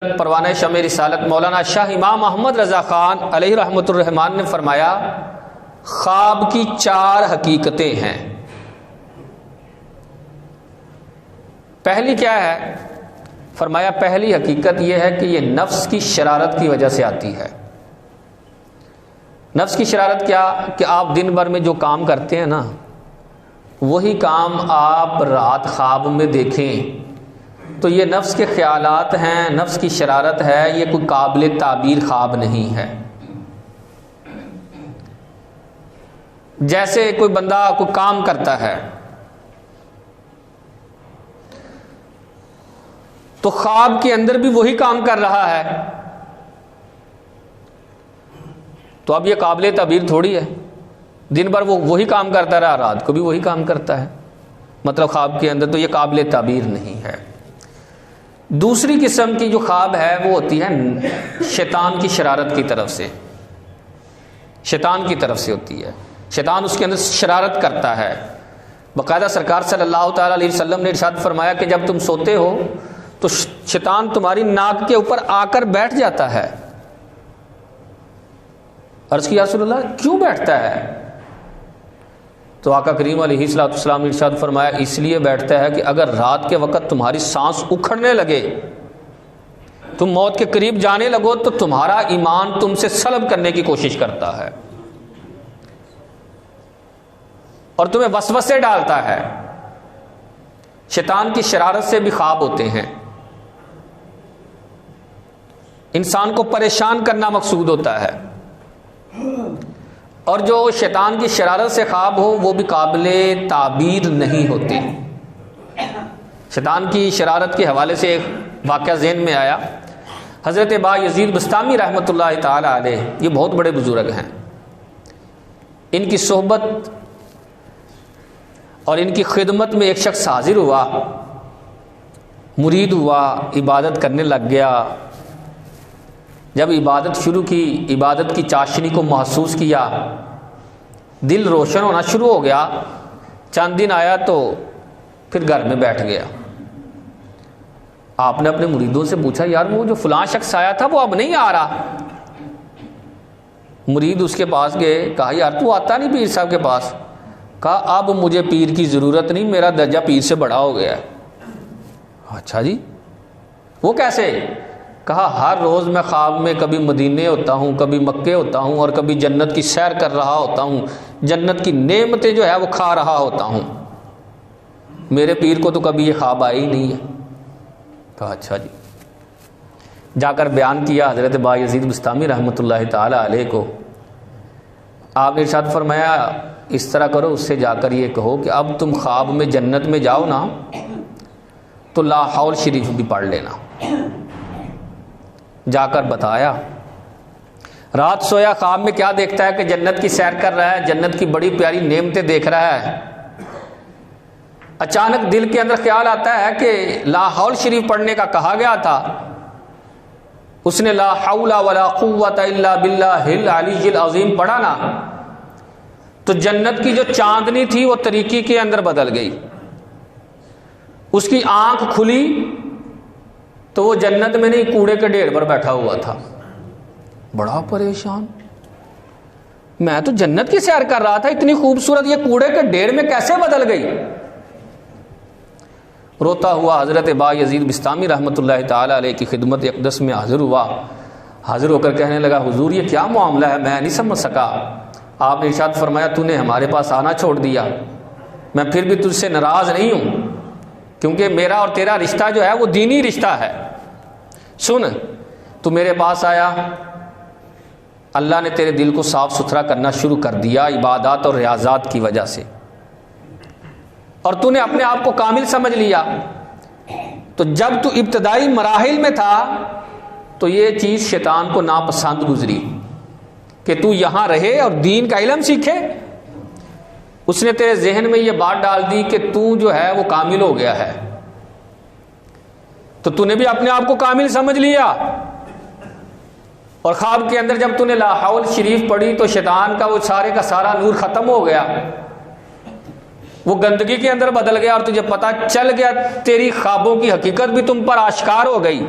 پروانہ شمع رسالت مولانا شاہ امام محمد رضا خان علیہ رحمۃ الرحمان نے فرمایا خواب کی 4 حقیقتیں ہیں۔ پہلی کیا ہے؟ فرمایا پہلی حقیقت یہ ہے کہ یہ نفس کی شرارت کی وجہ سے آتی ہے۔ نفس کی شرارت کیا؟ کہ آپ دن بھر میں جو کام کرتے ہیں نا، وہی کام آپ رات خواب میں دیکھیں تو یہ نفس کے خیالات ہیں، نفس کی شرارت ہے، یہ کوئی قابل تعبیر خواب نہیں ہے۔ جیسے کوئی بندہ کوئی کام کرتا ہے تو خواب کے اندر بھی وہی کام کر رہا ہے، تو اب یہ قابل تعبیر تھوڑی ہے۔ دن بھر وہ وہی کام کرتا رہا، رات کو بھی وہی کام کرتا ہے، مطلب خواب کے اندر تو یہ قابل تعبیر نہیں ہے۔ دوسری قسم کی جو خواب ہے وہ ہوتی ہے شیطان کی شرارت کی طرف سے، شیطان کی طرف سے ہوتی ہے۔ شیطان اس کے اندر شرارت کرتا ہے۔ باقاعدہ سرکار صلی اللہ تعالیٰ علیہ وسلم نے ارشاد فرمایا کہ جب تم سوتے ہو تو شیطان تمہاری ناک کے اوپر آ کر بیٹھ جاتا ہے۔ عرض کیا رسول اللہ کیوں بیٹھتا ہے؟ تو آقا کریم علیہ الصلوۃ والسلام نے ارشاد فرمایا اس لیے بیٹھتا ہے کہ اگر رات کے وقت تمہاری سانس اکھڑنے لگے، تم موت کے قریب جانے لگو، تو تمہارا ایمان تم سے سلب کرنے کی کوشش کرتا ہے اور تمہیں وسوسے ڈالتا ہے۔ شیطان کی شرارت سے بھی خواب ہوتے ہیں، انسان کو پریشان کرنا مقصود ہوتا ہے، اور جو شیطان کی شرارت سے خواب ہو وہ بھی قابل تعبیر نہیں ہوتے۔ شیطان کی شرارت کے حوالے سے ایک واقعہ ذہن میں آیا۔ حضرت با یزید بستامی رحمۃ اللہ تعالی علیہ، یہ بہت بڑے بزرگ ہیں، ان کی صحبت اور ان کی خدمت میں ایک شخص حاضر ہوا، مرید ہوا، عبادت کرنے لگ گیا۔ جب عبادت شروع کی، عبادت کی چاشنی کو محسوس کیا، دل روشن ہونا شروع ہو گیا۔ چند دن آیا تو پھر گھر میں بیٹھ گیا۔ آپ نے اپنے مریدوں سے پوچھا یار وہ جو فلاں شخص آیا تھا وہ اب نہیں آ رہا۔ مرید اس کے پاس گئے، کہا یار تو آتا نہیں پیر صاحب کے پاس؟ کہا اب مجھے پیر کی ضرورت نہیں، میرا درجہ پیر سے بڑا ہو گیا ہے۔ اچھا جی وہ کیسے؟ کہا ہر روز میں خواب میں کبھی مدینے ہوتا ہوں، کبھی مکے ہوتا ہوں، اور کبھی جنت کی سیر کر رہا ہوتا ہوں، جنت کی نعمتیں جو ہے وہ کھا رہا ہوتا ہوں، میرے پیر کو تو کبھی یہ خواب آیا ہی نہیں ہے۔ کہا اچھا جی۔ جا کر بیان کیا حضرت با یزید بستامی رحمۃ اللہ تعالی علیہ کو۔ آپ نے ارشاد فرمایا اس طرح کرو، اس سے جا کر یہ کہو کہ اب تم خواب میں جنت میں جاؤ نا تو لا حول شریف بھی پڑھ لینا۔ جا کر بتایا، رات سویا، خواب میں کیا دیکھتا ہے کہ جنت کی سیر کر رہا ہے، جنت کی بڑی پیاری نعمتیں دیکھ رہا ہے۔ اچانک دل کے اندر خیال آتا ہے کہ لا حول شریف پڑھنے کا کہا گیا تھا، اس نے لا حول ولا قوت الا باللہ العلی العظیم پڑھا نا، تو جنت کی جو چاندنی تھی وہ طریقے کے اندر بدل گئی، اس کی آنکھ کھلی تو وہ جنت میں نہیں کوڑے کے ڈھیر پر بیٹھا ہوا تھا۔ بڑا پریشان، میں تو جنت کی سیر کر رہا تھا، اتنی خوبصورت، یہ کوڑے کے ڈھیر میں کیسے بدل گئی؟ روتا ہوا حضرت با یزید بستامی رحمۃ اللہ تعالی علیہ کی خدمت اقدس میں حاضر ہوا۔ حاضر ہو کر کہنے لگا حضور یہ کیا معاملہ ہے، میں نہیں سمجھ سکا۔ آپ نے ارشاد فرمایا تو نے ہمارے پاس آنا چھوڑ دیا، میں پھر بھی تجھ سے ناراض نہیں ہوں، کیونکہ میرا اور تیرا رشتہ جو ہے وہ دینی رشتہ ہے۔ سن، تو میرے پاس آیا، اللہ نے تیرے دل کو صاف ستھرا کرنا شروع کر دیا عبادات اور ریاضات کی وجہ سے، اور تو نے اپنے آپ کو کامل سمجھ لیا۔ تو جب تو ابتدائی مراحل میں تھا تو یہ چیز شیطان کو ناپسند گزری کہ تو یہاں رہے اور دین کا علم سیکھے۔ اس نے تیرے ذہن میں یہ بات ڈال دی کہ تو جو ہے وہ کامل ہو گیا ہے، تو نے بھی اپنے آپ کو کامل سمجھ لیا، اور خواب کے اندر جب نے لا حول شریف پڑھی تو شیطان کا وہ سارے کا سارا نور ختم ہو گیا، وہ گندگی کے اندر بدل گیا، اور تجھے پتہ چل گیا، تیری خوابوں کی حقیقت بھی تم پر آشکار ہو گئی۔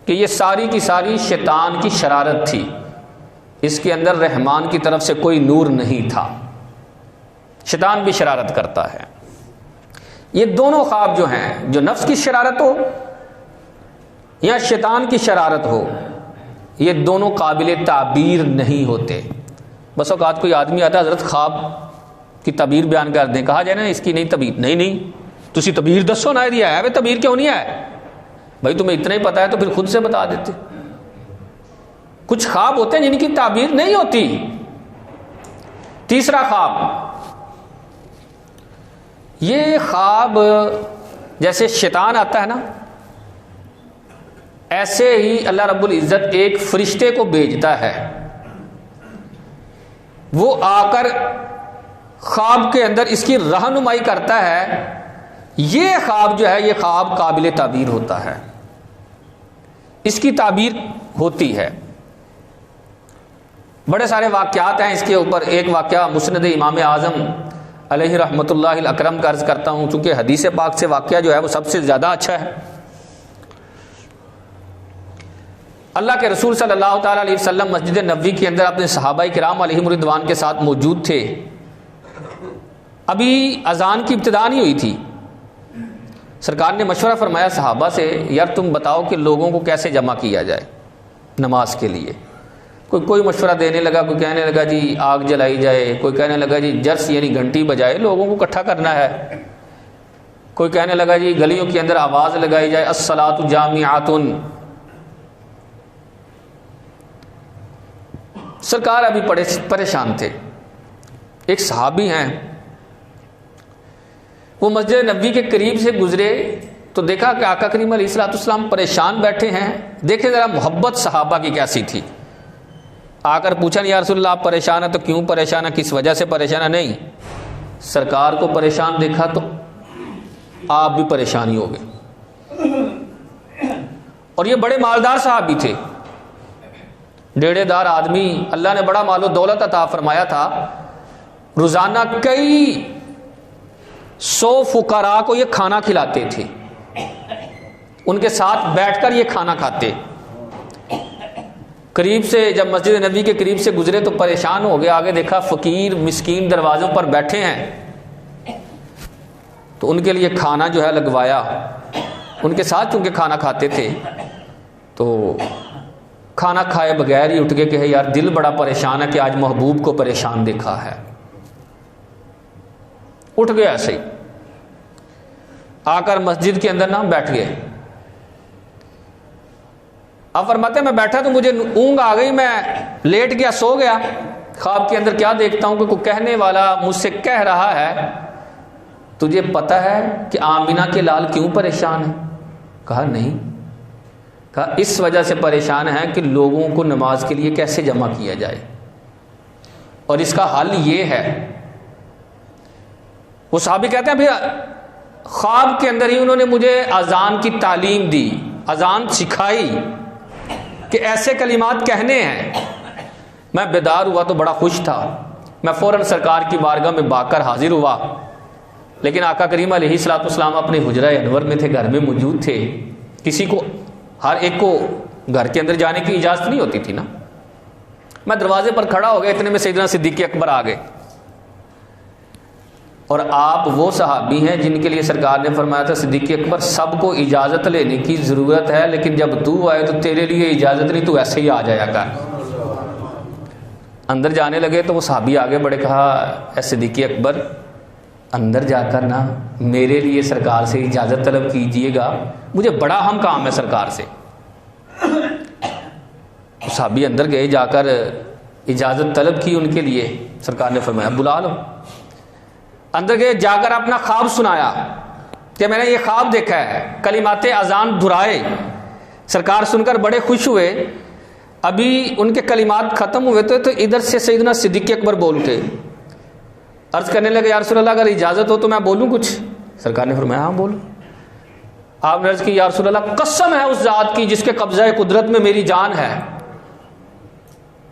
کہ یہ ساری کی ساری شیطان کی شرارت تھی، اس کے اندر رحمان کی طرف سے کوئی نور نہیں تھا۔ شیطان بھی شرارت کرتا ہے۔ یہ دونوں خواب جو ہیں، جو نفس کی شرارت ہو یا شیطان کی شرارت ہو، یہ دونوں قابل تعبیر نہیں ہوتے۔ بس اوقات کوئی آدمی آتا ہے، حضرت خواب کی تعبیر بیان کر دیں، کہا جائے نا اس کی نہیں تعبیر، نہیں تسی تعبیر دسو نہ دیا ہے، تعبیر کیوں نہیں ہے بھائی، تمہیں اتنا ہی پتا ہے تو پھر خود سے بتا دیتے۔ کچھ خواب ہوتے ہیں جن کی تعبیر نہیں ہوتی۔ تیسرا خواب، یہ خواب جیسے شیطان آتا ہے نا، ایسے ہی اللہ رب العزت ایک فرشتے کو بھیجتا ہے، وہ آ کر خواب کے اندر اس کی رہنمائی کرتا ہے۔ یہ خواب جو ہے، یہ خواب قابل تعبیر ہوتا ہے، اس کی تعبیر ہوتی ہے۔ بڑے سارے واقعات ہیں اس کے اوپر۔ ایک واقعہ مسند امام اعظم علیہ رحمۃ اللہ الاکرم کا عرض کرتا ہوں، چونکہ حدیث پاک سے واقعہ جو ہے وہ سب سے زیادہ اچھا ہے۔ اللہ کے رسول صلی اللہ تعالیٰ علیہ وسلم مسجد نبوی کے اندر اپنے صحابہ کرام علیہم رضوان کے ساتھ موجود تھے۔ ابھی اذان کی ابتدا نہیں ہوئی تھی۔ سرکار نے مشورہ فرمایا صحابہ سے، یار تم بتاؤ کہ لوگوں کو کیسے جمع کیا جائے نماز کے لیے۔ کوئی مشورہ دینے لگا، کوئی کہنے لگا جی آگ جلائی جائے، کوئی کہنے لگا جی جرس یعنی گھنٹی بجائے، لوگوں کو اکٹھا کرنا ہے، کوئی کہنے لگا جی گلیوں کے اندر آواز لگائی جائے، الصلاۃ جامعۃ۔ سرکار ابھی پریشان تھے۔ ایک صحابی ہیں، وہ مسجد نبوی کے قریب سے گزرے تو دیکھا کہ آقا کریم علیہ الصلوۃ والسلام پریشان بیٹھے ہیں۔ دیکھیں ذرا محبت صحابہ کی کیسی تھی۔ آ کر پوچھا یا رسول اللہ آپ پریشان ہیں تو کیوں پریشان ہے، کس وجہ سے پریشان ہے؟ نہیں، سرکار کو پریشان دیکھا تو آپ بھی پریشانی ہو گئے۔ اور یہ بڑے مالدار صحابی تھے، ڈیڑے دار آدمی، اللہ نے بڑا مال و دولت عطا فرمایا تھا۔ روزانہ کئی 100 فقراء کو یہ کھانا کھلاتے تھے، ان کے ساتھ بیٹھ کر یہ کھانا کھاتے۔ قریب سے جب مسجد نبوی کے قریب سے گزرے تو پریشان ہو گئے، آگے دیکھا فقیر مسکین دروازوں پر بیٹھے ہیں، تو ان کے لیے کھانا جو ہے لگوایا۔ ان کے ساتھ چونکہ کھانا کھاتے تھے تو کھانا کھائے بغیر ہی اٹھ گئے کہ یار دل بڑا پریشان ہے کہ آج محبوب کو پریشان دیکھا ہے۔ اٹھ گئے ایسے ہی، آ کر مسجد کے اندر نہ بیٹھ گئے۔ اب فرماتے ہیں میں بیٹھا تو مجھے اونگ آ گئی، میں لیٹ گیا، سو گیا۔ خواب کے اندر کیا دیکھتا ہوں کہ کوئی کہنے والا مجھ سے کہہ رہا ہے تجھے پتہ ہے کہ آمینہ کے لال کیوں پریشان ہے؟ کہا نہیں۔ کہا اس وجہ سے پریشان ہے کہ لوگوں کو نماز کے لیے کیسے جمع کیا جائے، اور اس کا حل یہ ہے۔ وہ صحابی کہتے ہیں پھر خواب کے اندر ہی انہوں نے مجھے اذان کی تعلیم دی، اذان سکھائی کہ ایسے کلمات کہنے ہیں۔ میں بیدار ہوا تو بڑا خوش تھا، میں فوراً سرکار کی بارگاہ میں بھاگ کر حاضر ہوا، لیکن آقا کریم علیہ الصلوۃ والسلام اپنے حجرہ انور میں تھے، گھر میں موجود تھے۔ کسی کو، ہر ایک کو گھر کے اندر جانے کی اجازت نہیں ہوتی تھی نا۔ میں دروازے پر کھڑا ہو گیا، اتنے میں سیدنا صدیق اکبر آ گئے۔ اور آپ وہ صحابی ہیں جن کے لیے سرکار نے فرمایا تھا صدیق اکبر سب کو اجازت لینے کی ضرورت ہے، لیکن جب تو آئے تو تیرے لیے اجازت نہیں، تو ایسے ہی آ جایا کر۔ اندر جانے لگے تو وہ صحابی آگے بڑھے، کہا اے صدیق اکبر اندر جا کر نا میرے لیے سرکار سے اجازت طلب کیجئے گا، مجھے بڑا اہم کام ہے سرکار سے۔ صحابی اندر گئے، جا کر اجازت طلب کی ان کے لیے۔ سرکار نے فرمایا بلا لو۔ اندر گئے، جا کر اپنا خواب سنایا کہ میں نے یہ خواب دیکھا ہے، کلمات اذان دہرائے۔ سرکار سن کر بڑے خوش ہوئے۔ ابھی ان کے کلمات ختم ہوئے تو ادھر سے سیدنا صدیق اکبر بول اٹھے، عرض کرنے لگے یا رسول اللہ اگر اجازت ہو تو میں بولوں کچھ؟ سرکار نے فرمایا ہاں بولو۔ آپ نے عرض کی یا رسول اللہ قسم ہے اس ذات کی جس کے قبضہ قدرت میں میری جان ہے،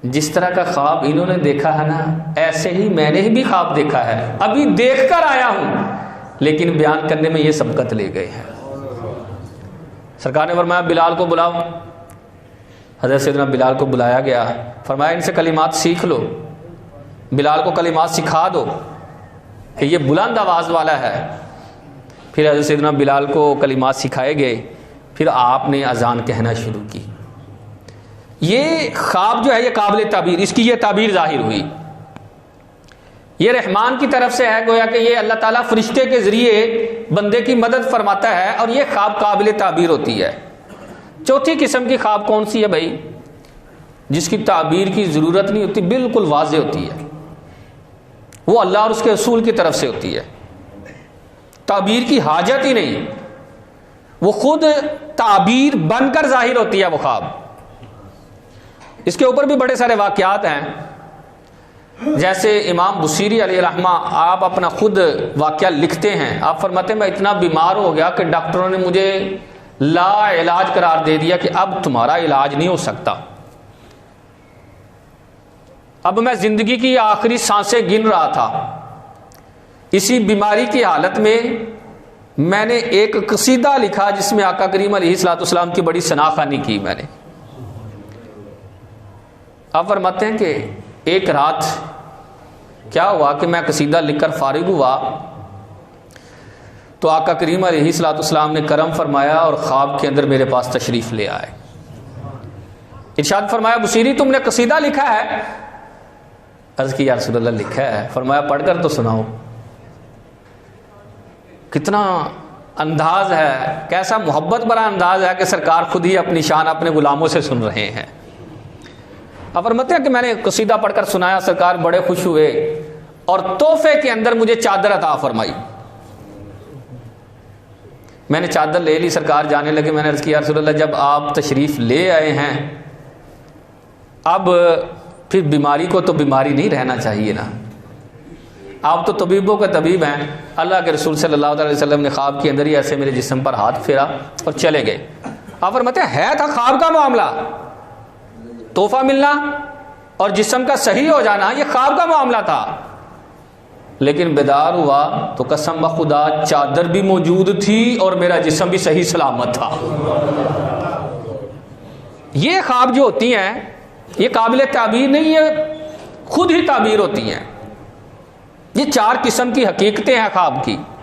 جس طرح کا خواب انہوں نے دیکھا ہے نا ایسے ہی میں نے بھی خواب دیکھا ہے، ابھی دیکھ کر آیا ہوں لیکن بیان کرنے میں یہ سبقت لے گئے ہیں۔ سرکار نے فرمایا بلال کو بلاؤ۔ حضرت سیدنا بلال کو بلایا گیا، فرمایا ان سے کلمات سیکھ لو، بلال کو کلمات سکھا دو کہ یہ بلند آواز والا ہے۔ پھر حضرت سیدنا بلال کو کلمات سکھائے گئے، پھر آپ نے اذان کہنا شروع کی۔ یہ خواب جو ہے یہ قابل تعبیر، اس کی یہ تعبیر ظاہر ہوئی، یہ رحمان کی طرف سے ہے، گویا کہ یہ اللہ تعالیٰ فرشتے کے ذریعے بندے کی مدد فرماتا ہے، اور یہ خواب قابل تعبیر ہوتی ہے۔ چوتھی قسم کی خواب کون سی ہے بھائی؟ جس کی تعبیر کی ضرورت نہیں ہوتی، بالکل واضح ہوتی ہے، وہ اللہ اور اس کے رسول کی طرف سے ہوتی ہے، تعبیر کی حاجت ہی نہیں، وہ خود تعبیر بن کر ظاہر ہوتی ہے وہ خواب۔ اس کے اوپر بھی بڑے سارے واقعات ہیں، جیسے امام بصیری علیہ رحمہ آپ اپنا خود واقعہ لکھتے ہیں، آپ فرماتے ہیں میں اتنا بیمار ہو گیا کہ ڈاکٹروں نے مجھے لا علاج قرار دے دیا کہ اب تمہارا علاج نہیں ہو سکتا، اب میں زندگی کی آخری سانسیں گن رہا تھا۔ اسی بیماری کی حالت میں نے ایک قصیدہ لکھا جس میں آقا کریم علیہ الصلوۃ والسلام کی بڑی ثناخوانی کی میں نے۔ آپ فرماتے ہیں کہ ایک رات کیا ہوا کہ میں قصیدہ لکھ کر فارغ ہوا تو آقا کریم علیہ الصلوۃ والسلام نے کرم فرمایا اور خواب کے اندر میرے پاس تشریف لے آئے۔ ارشاد فرمایا بصیری تم نے قصیدہ لکھا ہے؟ عرض کی یا رسول اللہ لکھا ہے۔ فرمایا پڑھ کر تو سناؤ۔ کتنا انداز ہے، کیسا محبت بڑا انداز ہے کہ سرکار خود ہی اپنی شان اپنے غلاموں سے سن رہے ہیں۔ اب فرماتے ہیں کہ میں نے قصیدہ پڑھ کر سنایا، سرکار بڑے خوش ہوئے اور تحفے کے اندر مجھے چادر عطا فرمائی۔ میں نے چادر لے لی، سرکار جانے لگے، میں نے عرض کیا رسول اللہ جب آپ تشریف لے آئے ہیں اب پھر بیماری کو تو بیماری نہیں رہنا چاہیے نا، آپ تو طبیبوں کے طبیب ہیں۔ اللہ کے رسول صلی اللہ علیہ وسلم نے خواب کے اندر ہی ایسے میرے جسم پر ہاتھ پھیرا اور چلے گئے۔ آپ فرماتے ہیں ہے تھا خواب کا معاملہ، تحفہ ملنا اور جسم کا صحیح ہو جانا یہ خواب کا معاملہ تھا، لیکن بیدار ہوا تو قسم بخدا چادر بھی موجود تھی اور میرا جسم بھی صحیح سلامت تھا۔ یہ خواب جو ہوتی ہیں یہ قابل تعبیر نہیں ہے، خود ہی تعبیر ہوتی ہیں۔ یہ چار قسم کی حقیقتیں ہیں خواب کی۔